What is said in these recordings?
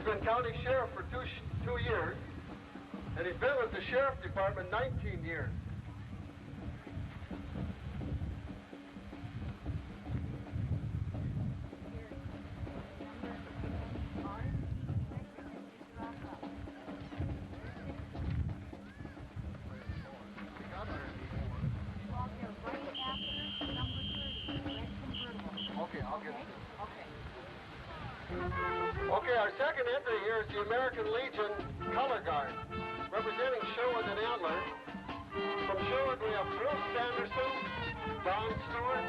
He's been county sheriff for two years, and he's been with the sheriff department 19 years. Okay, our second entry here is the American Legion Color Guard, representing Sherwood and Antler. From Sherwood we have Bruce Sanderson, Don Stewart.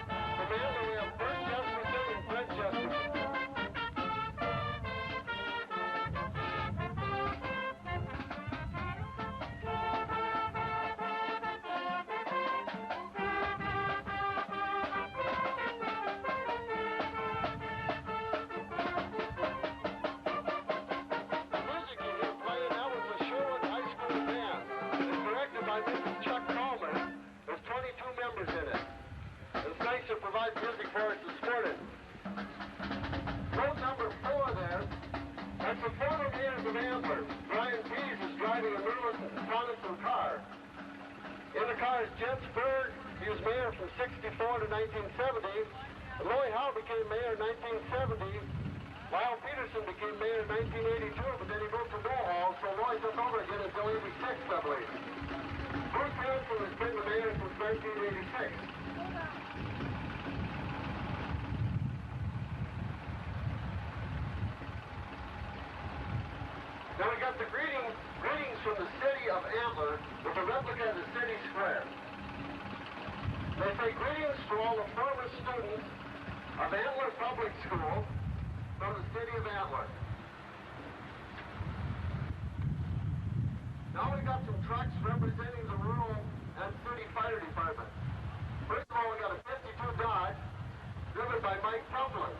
From Antler we have Bert Jesperson and Fred Jesperson. Provide music for us this morning. Road number 4 there, that's the former years of Antler. Brian Pease is driving a Merlin Tonneson car. In the car is Jens Berg. He was mayor from 64 to 1970. And Loy Howe became mayor in 1970. Lyle Peterson became mayor in 1982, but then he moved to Bullhall, so Loy took over again until 86, I believe. Bruce Hanson has been the mayor since 1986. Now we got the greetings from the city of Antler with a replica of the city square. They say greetings to all the former students of Antler Public School from the city of Antler. Now we got some trucks representing the rural and city fire department. First of all, we got a 52 Dodge driven by Mike Copeland.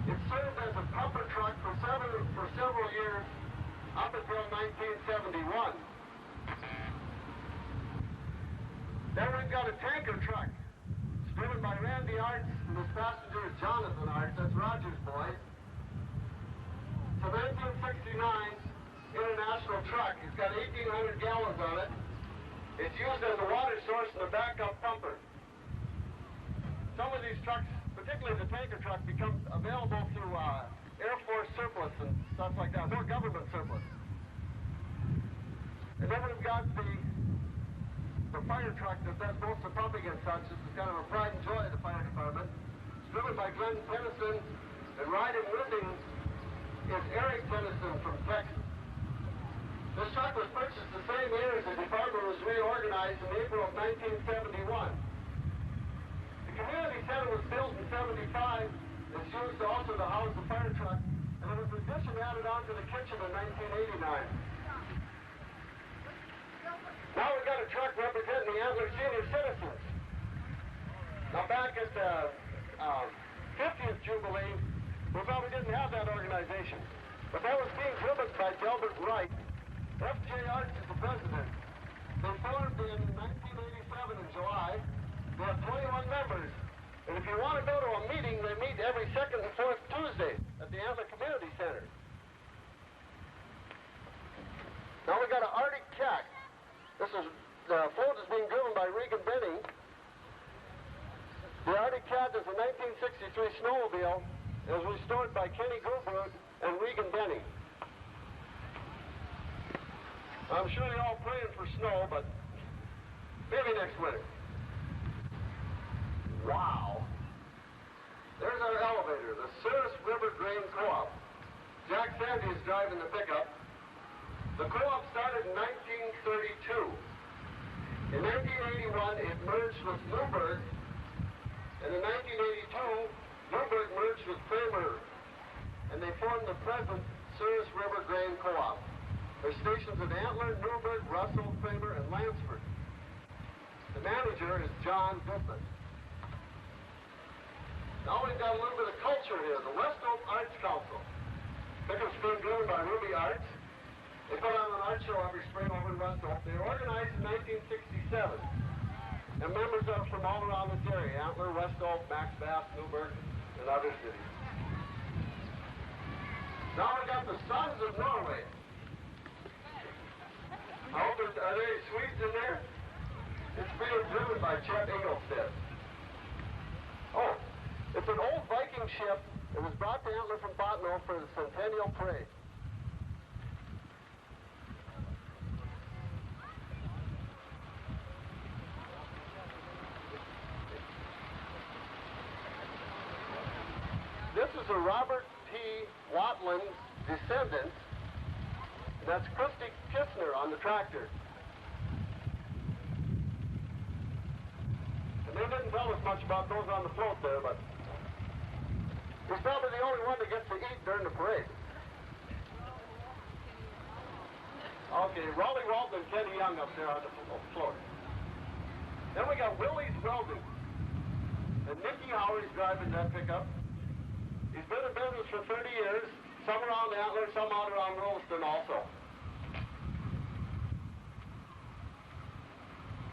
It served as a pumper truck for several years up until 1971. Then we've got a tanker truck. It's driven by Randy Arts, and his passenger is Jonathan Arts. That's Roger's boy. It's a 1969 International truck. It's got 1,800 gallons on it. It's used as a water source and a backup pumper. Some of these trucks, particularly the tanker truck, becomes available through Air Force surplus and stuff like that, or government surplus. And then we've got the fire truck that does most of the pumping and such. This is kind of a pride and joy of the fire department. It's driven by Glenn Tennyson, and riding with him is Eric Tennyson from Texas. This truck was purchased the same year as the department was reorganized in April of 1971. The community center was built in 75. It's used also to house the fire truck, and there was an addition added on to the kitchen in 1989. Now we've got a truck representing the Antler Senior Citizens. Now back at the 50th Jubilee, we probably didn't have that organization, but that was being driven by Delbert Wright. F.J. Arts is the president. They formed in 1987 in July. They have 21 members. And if you want to go to a meeting, they meet every second and fourth Tuesday at the Antler Community Center. Now we got an Arctic Cat. The float is being driven by Regan Benning. The Arctic Cat is a 1963 snowmobile. It was restored by Kenny Gilbert and Regan Benning. I'm sure you're all praying for snow, but maybe next winter. Wow. There's our elevator, the Souris River Grain Co-op. Jack Sandy is driving the pickup. The co-op started in 1932. In 1981, it merged with Newburgh, and in 1982, Newburgh merged with Kramer, and they formed the present Souris River Grain Co-op. There's stations at Antler, Newburgh, Russell, Kramer, and Lansford. The manager is John Goodman. Now we've got a little bit of culture here. The West Oak Arts Council. Pickup's being driven by Ruby Arts. They put on an art show every spring over in West Oak. They were organized in 1967. And members are from all around this area. Antler, West Oak, Max Bass, Newburgh, and other cities. Now we got the Sons of Norway. I hope are there any Swedes in there? It's being driven by Chet Engelstedt. Oh, it's an old Viking ship. It was brought to Antler from Botno for the Centennial Parade. This is a Robert P. Watland descendant. That's Christy Kistner on the tractor. And they didn't tell us much about those on the float there, but he's probably the only one that gets to eat during the parade. Okay, Raleigh Walton and Kenny Young up there on the float. Then we got Willie's Welding. And Nicky Howard's driving that pickup. He's been in business for 30 years, some around Antler, some out around Rolston also.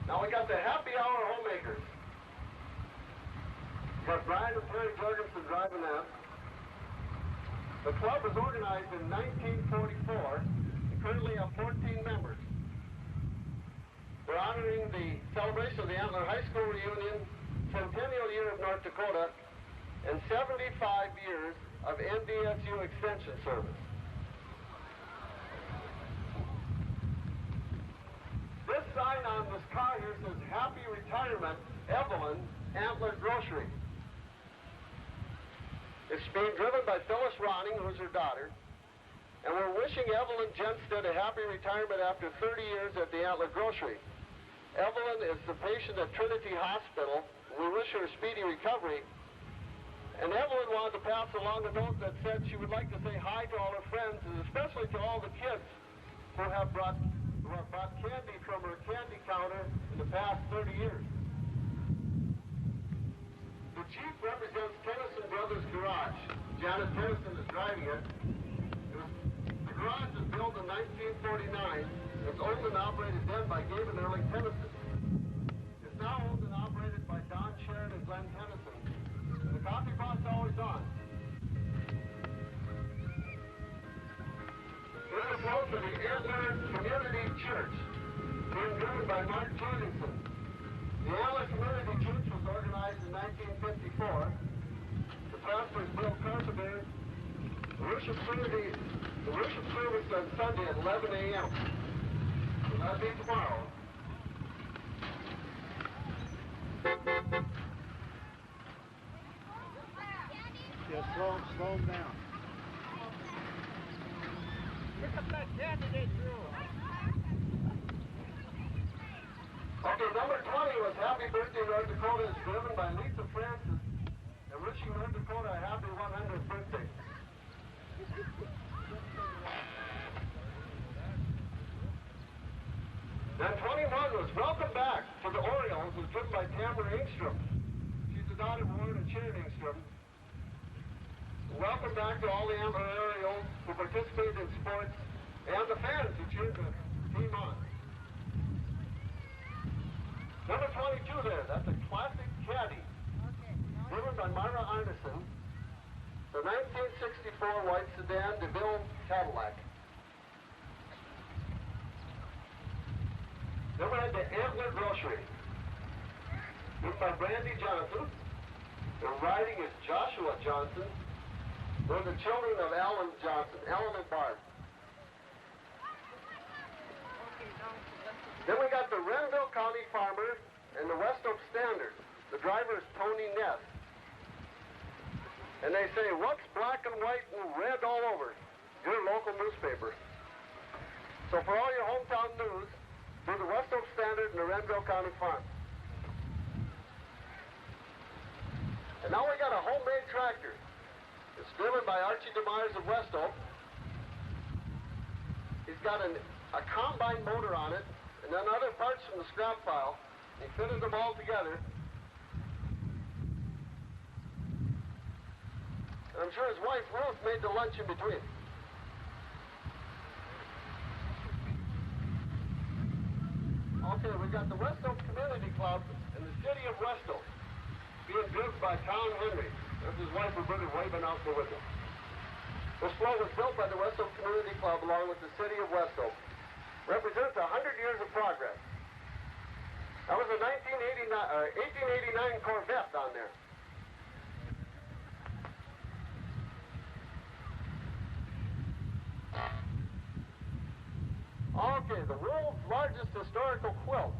Now we got the Happy Hour Homemakers. We got Brian and Terry Jorgensen driving that. The club was organized in 1944 and currently have 14 members. We're honoring the celebration of the Antler High School reunion, centennial year of North Dakota, and 75 years of NDSU extension service. This sign on this car here says, Happy Retirement, Evelyn, Antler Grocery. It's being driven by Phyllis Ronning, who's her daughter, and we're wishing Evelyn Jenstead a happy retirement after 30 years at the Antler Grocery. Evelyn is the patient at Trinity Hospital. We wish her a speedy recovery. And Evelyn wanted to pass along a note that said she would like to say hi to all her friends, and especially to all the kids who have brought candy from her candy counter in the past 30 years. The Jeep represents Tennyson Brothers Garage. Janet Tennyson is driving it. The garage was built in 1949. It was owned and operated then by Gabe and Erling Tennyson. It's now owned and operated by Don Sharon and Glenn Tennyson. The coffee pot's always on. Here's a float to the Antler Community Church, being driven by Mark Jorgensen. The Antler Community Church was organized in 1954. The pastor is Bill Carpenter. The worship service on Sunday at 11 a.m. So that'll be tomorrow. Yeah, slow them down. Pick up that candidate through. Okay, number 20 was Happy Birthday North Dakota. It's driven by Lisa Francis and wishing North Dakota a happy 100th birthday. Then 21 was Welcome Back to the Orioles, was driven by Tamara Engstrom. She's the daughter of Warren and Sharon Engstrom. Welcome back to all the Antler Orioles who participated in sports and the fans who cheered the team on. Number 22 there, that's a classic caddy, driven by Myra Arneson, the 1964 white sedan DeVille Cadillac. Then we had the Antler Grocery, driven by Brandy Johnson. The riding is Joshua Johnson. They're the children of Alan Johnson, Alan and Barb. Then we got the Renville County Farmer and the West Oak Standard. The driver is Tony Ness. And they say, what's black and white and red all over? Your local newspaper. So for all your hometown news, do the West Oak Standard and the Renville County Farm. And now we got a homemade tractor. It's driven by Archie DeMyers of West Oak. He's got a combine motor on it, and then other parts from the scrap pile. He fitted them all together. And I'm sure his wife Ruth made the lunch in between. Okay, we got the West Oak Community Club in the city of West Oak, being driven by Tom Henry. That's his wife, Roberta, waving out there with him. This float was built by the West Oak Community Club along with the city of West Oak. Represents 100 years of progress. That was a 1889 Corvette on there. Okay, the world's largest historical quilt.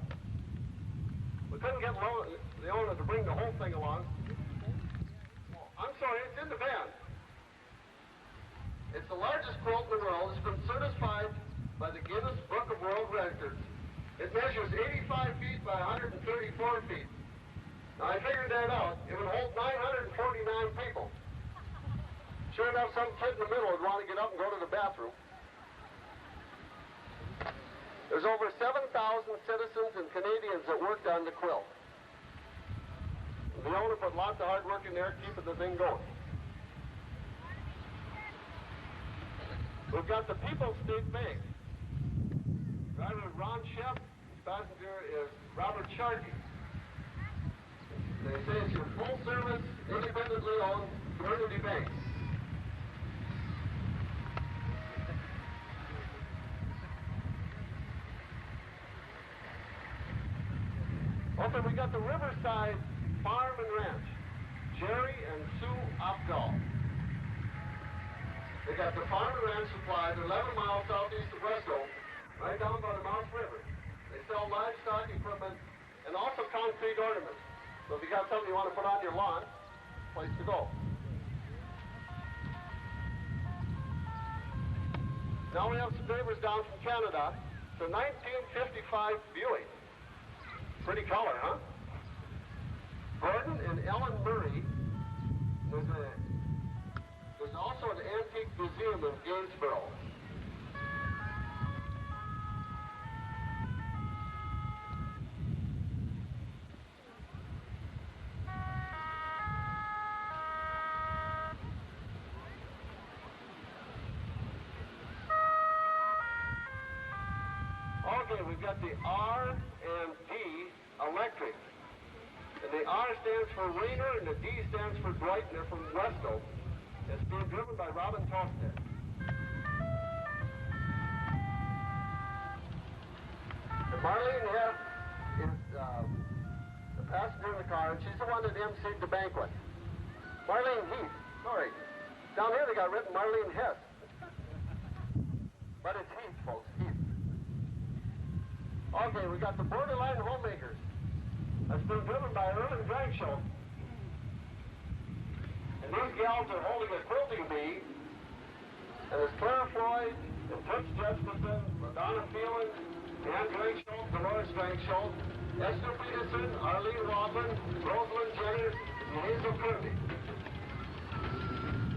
We couldn't get the owner to bring the whole thing along. I'm sorry, it's in the van. It's the largest quilt in the world. It's been certified by the Guinness Book of World Records. It measures 85 feet by 134 feet. Now, I figured that out. It would hold 949 people. Sure enough, some kid in the middle would want to get up and go to the bathroom. There's over 7,000 citizens and Canadians that worked on the quilt. The owner put lots of hard work in there keeping the thing going. We've got the People's State Bank. Driver is Ron Shepp. Passenger is Robert Sharkey. They say it's your full-service, independently owned community bank. Okay, we got the Riverside Farm and Ranch. Jerry and Sue Opdahl. They got the farm and ranch supplied 11 miles southeast of West Oak, right down by the Mouse River. They sell livestock equipment and also concrete ornaments. So if you got something you want to put on your lawn, place to go. Now we have some neighbors down from Canada. It's a 1955 Buick. Pretty color, huh? Gordon and Ellen Murray. There's also an antique museum in Gainsborough. Okay, we've got the R and D Electric. And the R stands for Rainer and the D stands for Dwight, and they're from West Oak. It's being driven by Robin Tosted. And Marlene Hess is the passenger in the car, and she's the one that emceed the banquet. Marlene Heath, sorry. Down here they got written Marlene Hess. But it's Heath, folks, Heath. Okay, we got the Borderline Homemakers. That's been driven by Erwin Drangshow. And these gals are holding a quilting bee. And it's Clara Floyd, and Toots Jesperson, Madonna Phelan, Ann Drangshow, Dolores Drangshow, Esther Peterson, Arlene Robin, Rosalind Jenner, and Hazel Kirby.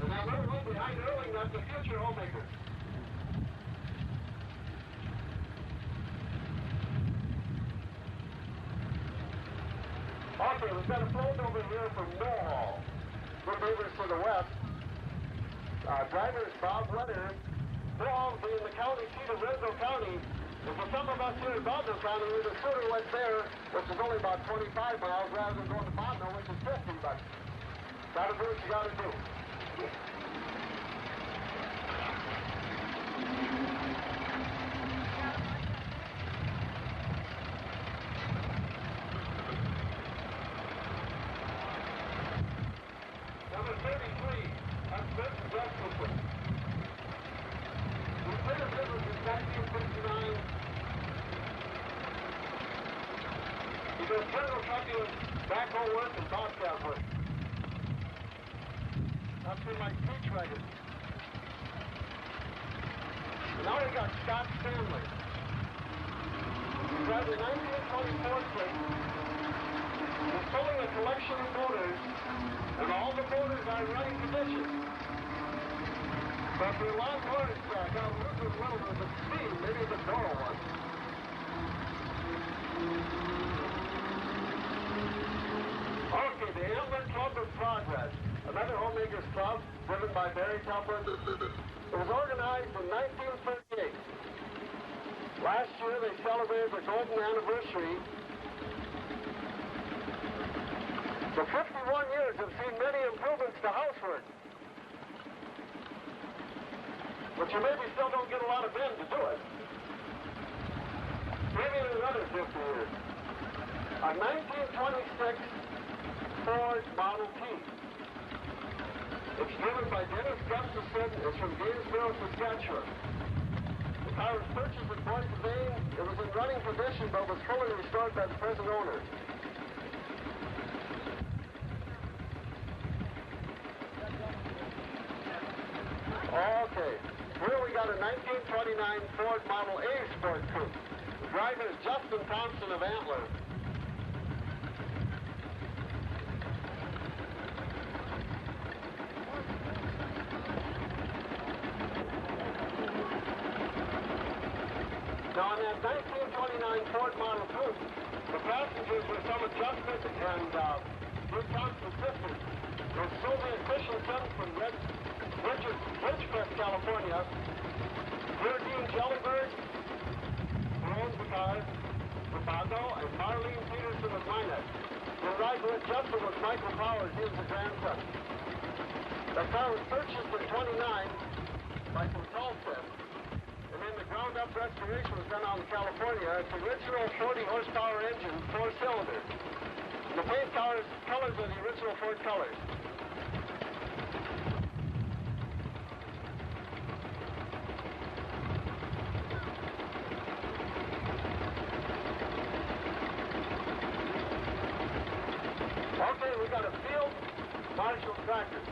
And that little one behind Erling, that's the future homemakers. Okay, we've got a float over here from Millhall. Good neighbors to the west. Driver is Bob Weather. Millhall being the county seat of Renville County. And for some of us here in Bonneville County, we'd have sooner went there, which is only about 25 miles, rather than going to Bonneville, which is 50 bucks. Gotta do what you gotta do. Backhoe work and bobcat work. That's been my speech writer. And now we got Scott Stanley. He's driving a 1924 Quilt. He's pulling a collection of motors, and all the motors are in running condition. But the lawnmowers got a little bit of the speed, maybe the Doro one. Okay, the Antler Club of Progress, another homemakers club driven by Barry Tupper. It was organized in 1938. Last year they celebrated the golden anniversary. The 51 years have seen many improvements to housework. But you maybe still don't get a lot of men to do it. Maybe in another 50 years. A 1926 Ford Model T. It's driven by Dennis Gustafson. It's from Gainesville, Saskatchewan. The car was purchased at Point Devane. It was in running condition, but was fully restored by the present owner. Okay, here we got a 1929 Ford Model A Sport Coupe. The driver is Justin Thompson of Antler. Now, in that 1929 Ford Model Coupe, the passengers were some adjustment and Dick Thompson's sisters. There's Sylvia Christensen from Ridgecrest, California. Dean Jellybird, who owns the car, Chicago, and Marlene Peterson of Minot. The ride with Justin was Michael Powers, he was the grandson. The car was purchased in 29 by Consultant. And then the ground-up restoration was done out in California. It's the original 40-horsepower engine, 4-cylinder. The paint colors are the original Ford colors. Okay, we got a Field Marshall tractor.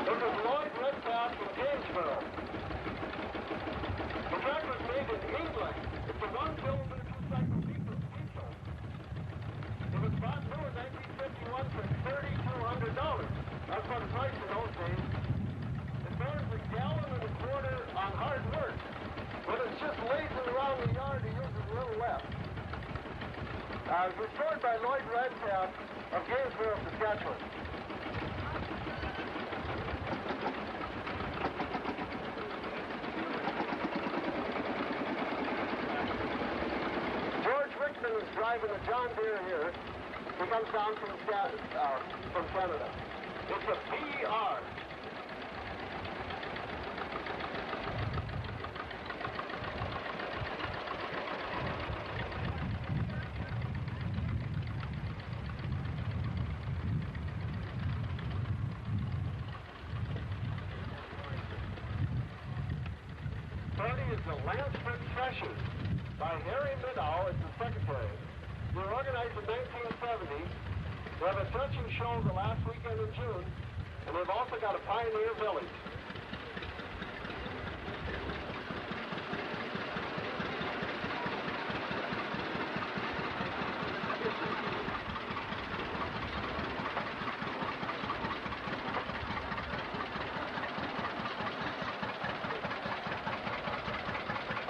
This is Lloyd Redpath from Gainesville. The tractor was made in England. It's a one-cylinder, two-cycle diesel. It was bought new in 1951 for $3,200. That's what the price in those days. It burns a gallon and a quarter on hard work. When it's just lazing around the yard, he uses a little less. It was restored by Lloyd Redpath of Gainesville, Saskatchewan. Is driving a John Deere here. He comes down from Canada. It's a PR. Is the Lansford Threshers by Harry Middow as the secretary. They were organized in 1970. They have a threshing show the last weekend in June, and they've also got a Pioneer Village.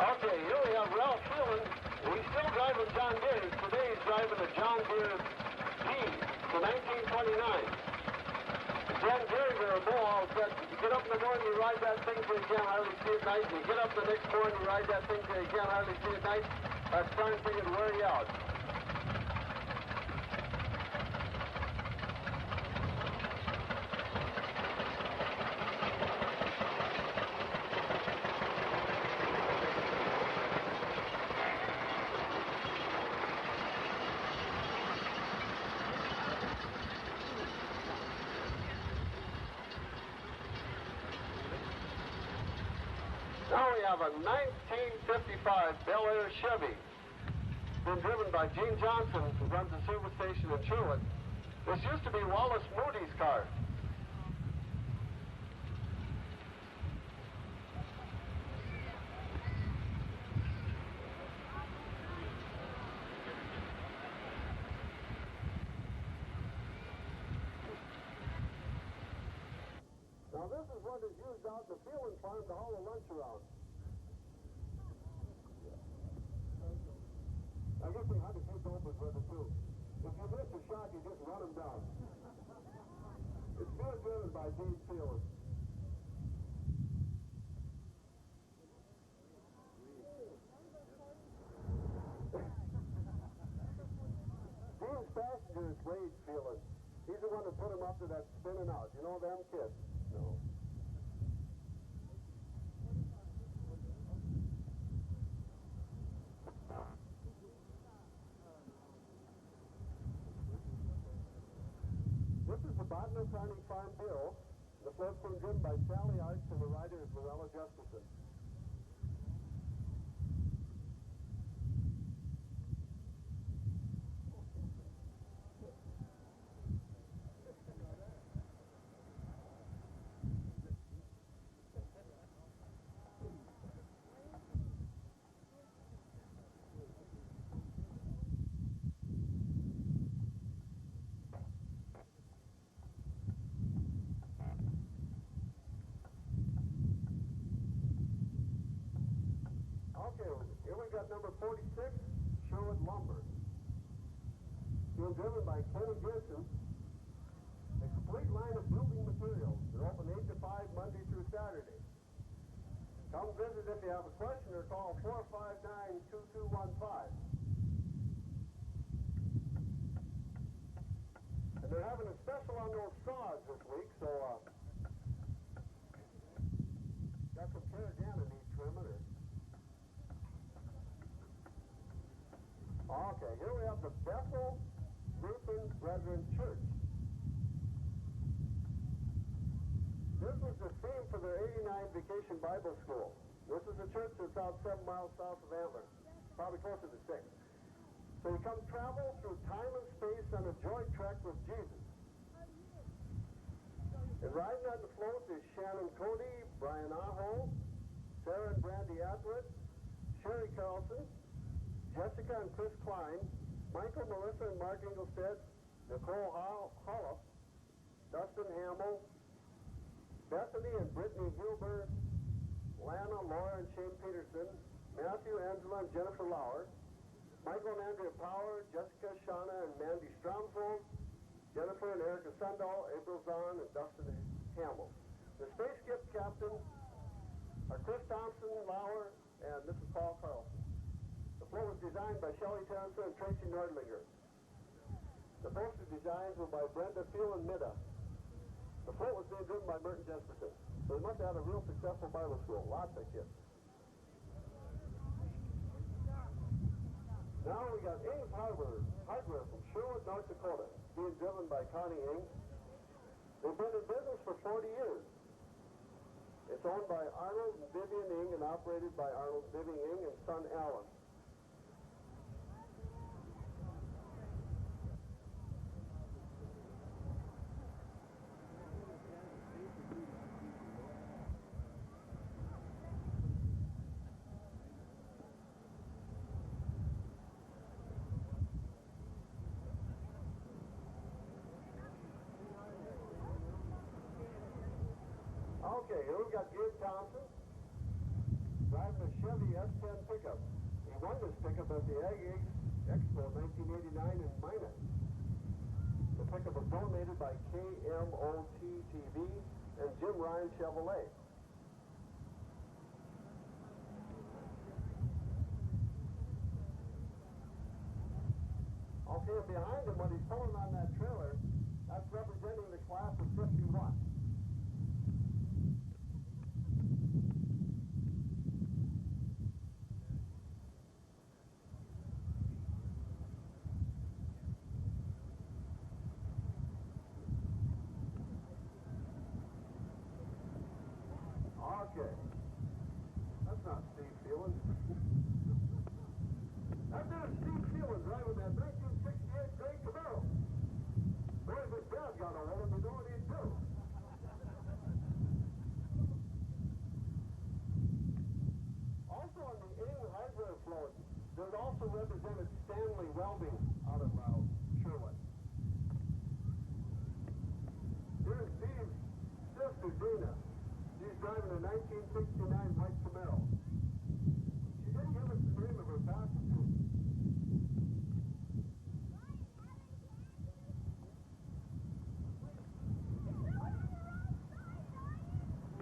Okay, here we have Ralph Phelan. He's still driving John Deere. Today he's driving a John Deere P from 1929. John Deere, their bull, said, get up in the morning, you ride that thing till you can't hardly see at night. You get up the next morning, you ride that thing till you can't hardly see at night. That darn thing would wear you out. Now we have a 1955 Bel Air Chevy, been driven by Gene Johnson, who runs the service station in Sherwood. This used to be Wallace Moody's car. Now this is what is used out in the Phelan farm to haul the lunch around. I guess they had to keep open with it too. If you miss a shot, you just run them down. It's being driven by Dean Phelan. Dean's passenger is Wade Phelan. He's the one who put him up to that spinning out. You know them kids? No. This is the Bodner Farming Farm Bureau. The float's been driven by Sally Arch and the rider is Lorella Justice. Here we got number 46, Sherwood Lumber. Being driven by Kenny Gibson. A complete line of building materials. They're open 8 to 5 Monday through Saturday. Come visit if you have a question or call 459-2215. And they're having a special on those saws this week, so got some Carigana need trimming or. Okay, here we have the Bethel Lutheran Brethren Church. This was the theme for their 89 Vacation Bible School. This is a church that's out 7 miles south of Antler, probably closer to 6. So you come travel through time and space on a joy trek with Jesus. And riding on the float is Shannon Cody, Brian Aho, Sarah and Brandy Atwood, Sherry Carlson, Jessica and Chris Klein, Michael, Melissa, and Mark Engelstead, Nicole Holloff, Dustin Hamill, Bethany and Brittany Hilbert, Lana, Laura, and Shane Peterson, Matthew, Angela, and Jennifer Lauer, Michael and Andrea Power, Jessica, Shauna, and Mandy Stromfold, Jennifer and Erica Sundahl, April Zahn, and Dustin Hamill. The space skip captain are Chris Thompson, Lauer, and this is Paul Carlson. The float was designed by Shelley Tennyson and Tracy Nordlinger. The poster designs were by Brenda Field and Midda. The float was being driven by Merton Jesperson. So they must have had a real successful Bible school. Lots of kids. Now we got Ames Hardware from Sherwood, North Dakota, being driven by Connie Ing. They've been in business for 40 years. It's owned by Arnold and Vivian Ing and operated by Arnold, Vivian Ing, and son Alan. Okay, here we've got Gabe Thompson driving a Chevy S10 pickup. He won this pickup at the Ag Expo 1989 in Minot. The pickup was donated by KMOT-TV and Jim Ryan Chevrolet. Okay, and behind him, when he's pulling on that trailer, that's representing the class of 51. Okay. That's not Steve Phelan. That there's Steve Phelan driving that 1968 Great Camaro. Boy, if his dad got a hold of him, you know what he'd do. Also on the Ing hardware float, there's also represented Stanley Welding out of Sherwood. Here's Steve's sister, Dina. She's driving a 1969 white Camaro. She didn't give us the name of her passenger.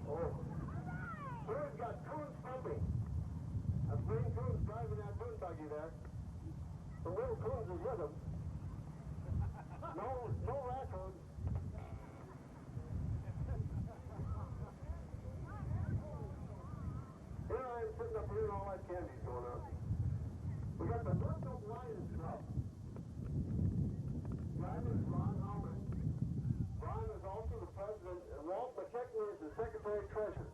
Oh. Here we've got Coons pumping. That's Wayne Coons driving that moon buggy there. The little Coons is with him. No raccoons. Here I am sitting up here and all that candy's going on. We got the Norfolk Lions Club. Driver is Ron Howard. Ron is also the president, and Walt McKechnie is the secretary-treasurer.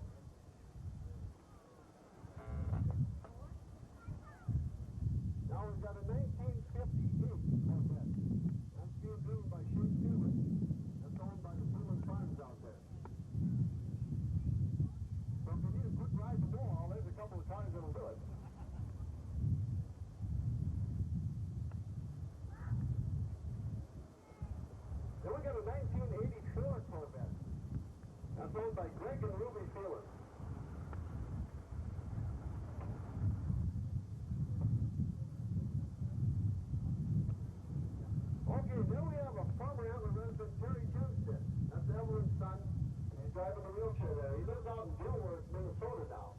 Now we've got a 1958 Corvette. That's being driven by Shane Phelan. That's owned by the Phelan Farms out there. So if you need a quick ride to Mohall, there's a couple of cars that'll do it. Then we got a 1984 Corvette. That's owned by Greg and Ruby Phelan. Okay, then we have a farmer Antler resident, Terry Junstead. That's Evelyn's son, and he's driving a wheelchair there. He lives out in Dilworth, Minnesota now.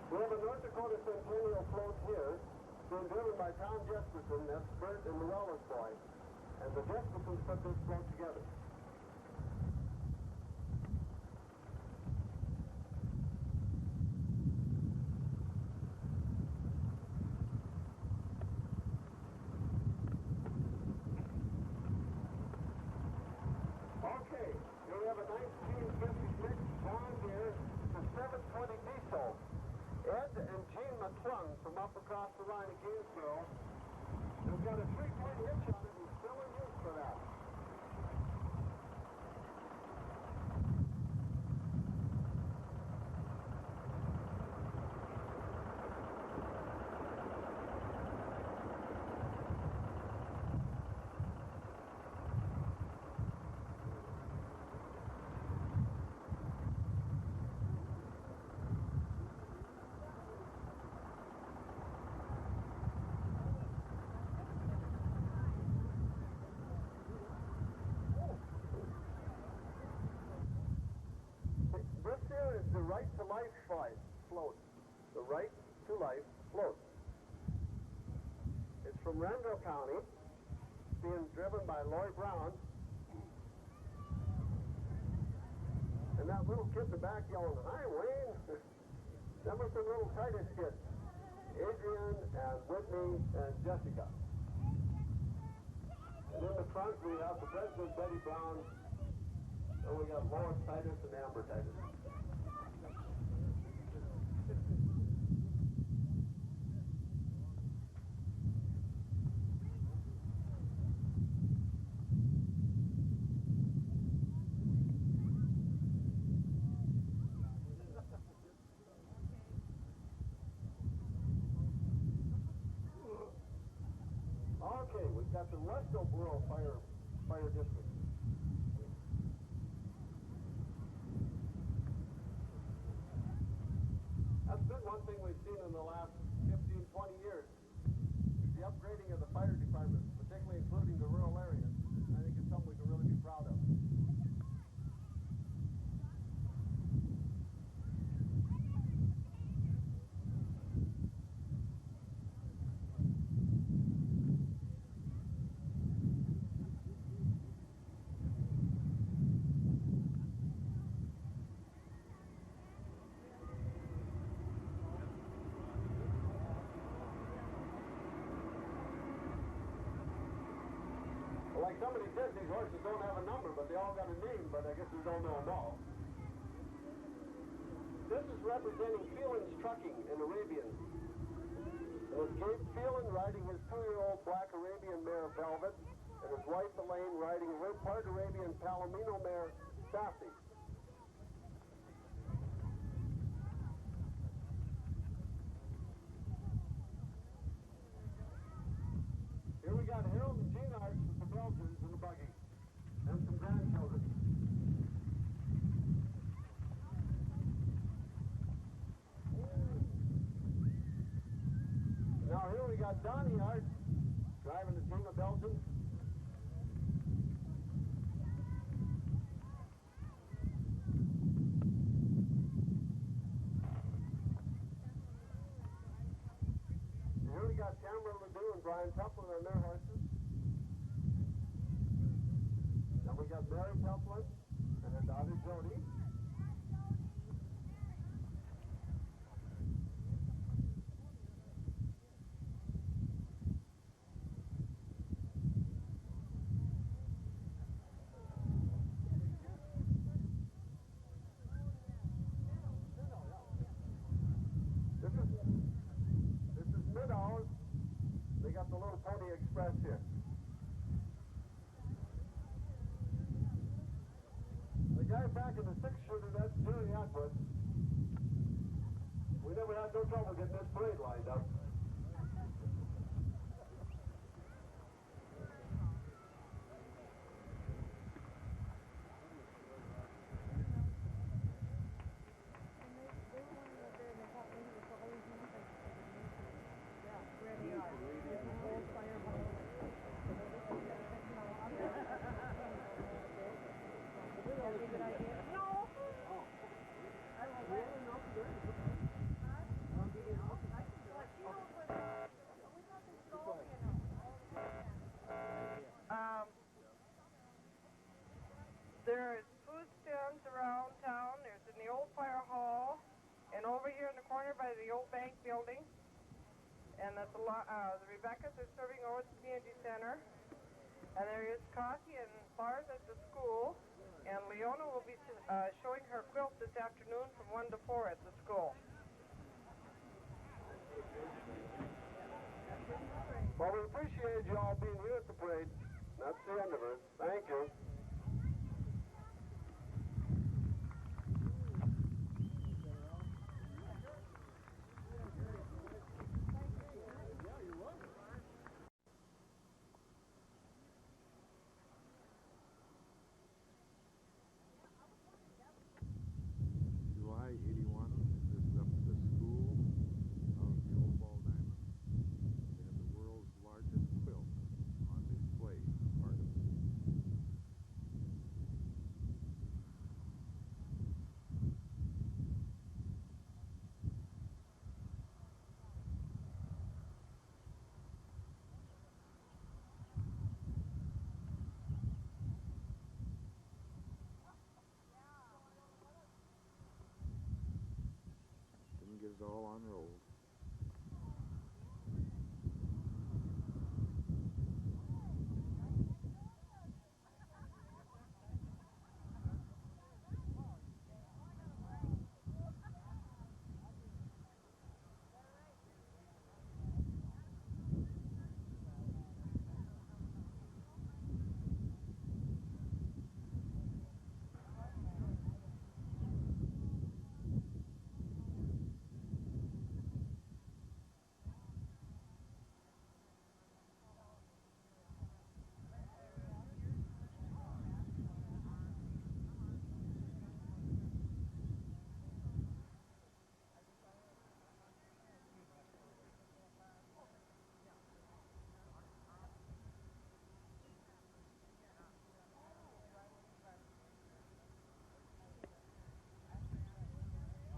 We have a North Dakota Centennial float here, being driven by Tom Jesperson, that's Bert and Luella's boy. And the Jespersons put this float together. Okay, here we have a 1956 John Deere, the 720 diesel. Ed and Gene McClung from up across the line at Gainesboro. They've got a 3-point hitch on it and still in use for that. This here is the Right to Life float. The Right to Life float. It's from Randall County, being driven by Lloyd Brown. And that little kid in the back yelling, "Hi, Wayne." Them are some little Titus kids. Adrian and Whitney and Jessica. And in the front we have the president, Betty Brown. And we got Lois Titus and Amber Titus. Okay, we've got the Westoboro Fire District. That's been one thing we've seen in the last 15, 20 years. The upgrading of the fire department, particularly including the rural areas. I think it's something we can really be proud of. Like somebody said, these horses don't have a number, but they all got a name, but I guess we don't know them all. This is representing Phelan's Trucking in Arabian. And it's Gabe Phelan riding his 2-year-old black Arabian mare Velvet, and his wife Elaine riding her part Arabian Palomino mare Sassy. Here we got Harold and Gene Arts with the Belgians in the buggy, and some grandchildren. got Donnie Art driving the team of Belgians. Here we got Cameron Ledoux and Brian Tuplin on their horses. Then we got Mary Tuplin and her daughter Jody. This is Meadows. They got the little Pony Express here. The guy back in the six-shooter, that's Jerry Atwood. We never had no trouble getting this parade lined up. There's food stands around town. There's in the old fire hall, and over here in the corner by the old bank building. And that's a lot. The Rebecca's are serving over at the community center. And there is coffee and bars at the school. And Leona will be showing her quilt this afternoon from 1 to 4 at the school. Well, we appreciate you all being here at the parade. That's the end of it.